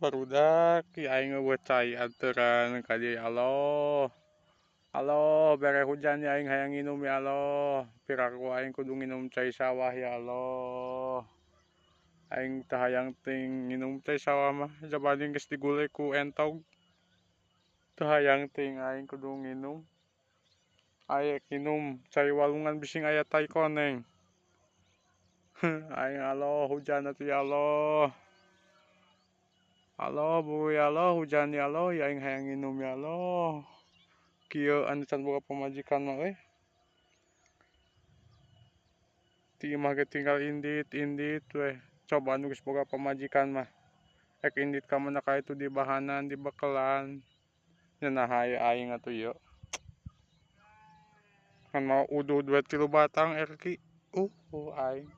Barudak aing ngeuweut cai aturan ka dieu ya Allah. Allah, bere hujan ya aing hayang nginum ya Allah. Piraku aing kudu nginum cai sawah ya Allah. Aing teu hayang ting nginum cai sawah mah jabading geus digulai ku entog. Teu hayang ting aing kudu nginum. Aing nginum cai walungan bising aya tai koneng. Aing Allah hujan atuh ya Allah. Allah buru ya Allah hujan ya Allah ya aing hayang nginum ya Allah. Kieu anu can boga pamajikan mah euy. Ti imah ge tinggal indit we. Coba anu geus boga pamajikan mah. Ek indit ka mana ka itu di bahanan, di bekelan. Nyeunah hae aing atuh ieu. Kan mau udud we 3 batang erki. Aing.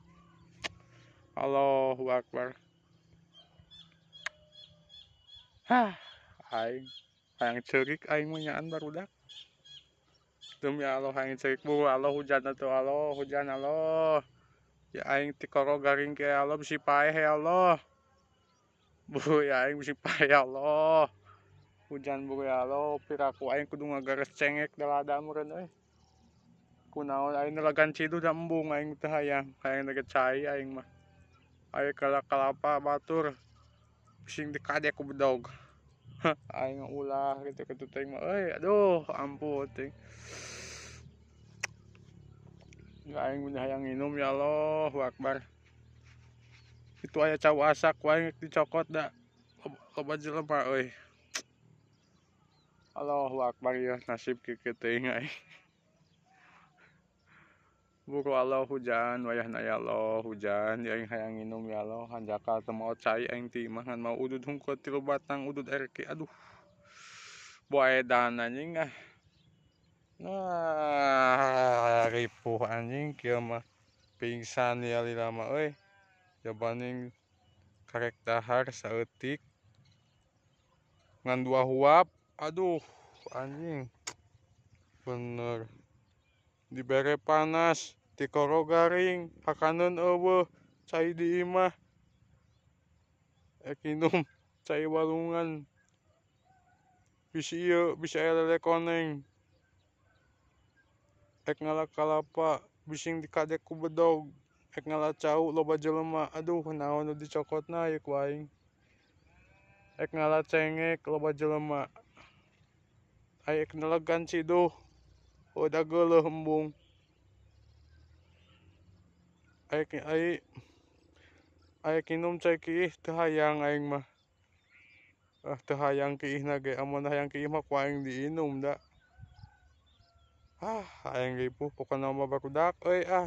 Allahu Akbar. Aing hayang ceurik aing mah nyaan barudak. Demi Allah hayang ceurik bu Allah hujan atuh Allah hujan Allah. Ya aing ti koro garing ke Allah bisi paeh ya Allah. Bu ya aing bisi paeh ya Allah. Hujan bu ya Allah piraku aing kudu ngagares cengek dalada meureun euy. Kunaon aing nelagan cidu da embung aing teu hayang daget cai aing mah. Aya kalapa batur bising dikadek ku bedog. Aing ulah kitu teh mah euy aduh ampun teuing. Aing mun hayang nginum ya Allahu Akbar. Itu aya cau asak wae dicokot da loba jelema euy. Allahu Akbar ya nasib kieu teuing aing. Buru Allah hujan wayahna ya Allah hujan ya aing hayang nginum ya Allah hanjakal teu maot cai aing ti imah ngan mau udud hungkul 3 batang udud erki aduh. Boedan anjing ah. Nah, ripuh anjing kieu mah. Pingsan ya lila mah euy. Jabanding karek dahar saeutik ngan 2 huap. Aduh, anjing. Bener. Dibere panas, ti koro garing, hakaneun eueuh, cai di imah. Ek nginum cai walungan. Bisi ieu, bisi aya lele koneng. Ek ngala kalapa bising dikadek ku bedog. Ek ngala cau loba jelema. Aduh naon nu dicokotna ieu ku aing. Ek ngala cengek loba jelema. Ek nelegan ciduh. Da geuleuh embung. Aing nginum cai kiih teu hayang aing mah. Teu hayang kiihna ge amun hayang kiih mah ku aing diinum da. Aing ripuh pokona mah barudak euy ah.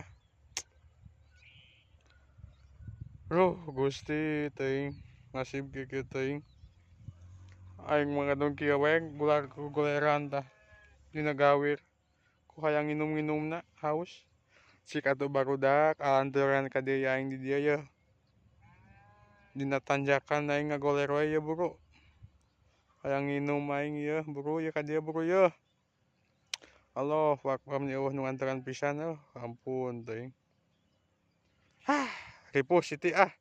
Gusti teuing nasib kieu teuing. Aing mah ngadon kieu wae gular guleran tah dina gawir. Ku hayang nginum-nginumna haus. Sik atuh barudak alanturan ka dieu aing di dieu yeuh. Dina tanjakan aing ngagoler wae yeuh buru. Hayang nginum aing yeuh buru yeuh ka dieu buru yeuh. Allahu Akbar eueuh nu nganteran pisan ampun teuing. Ripuh siti ah.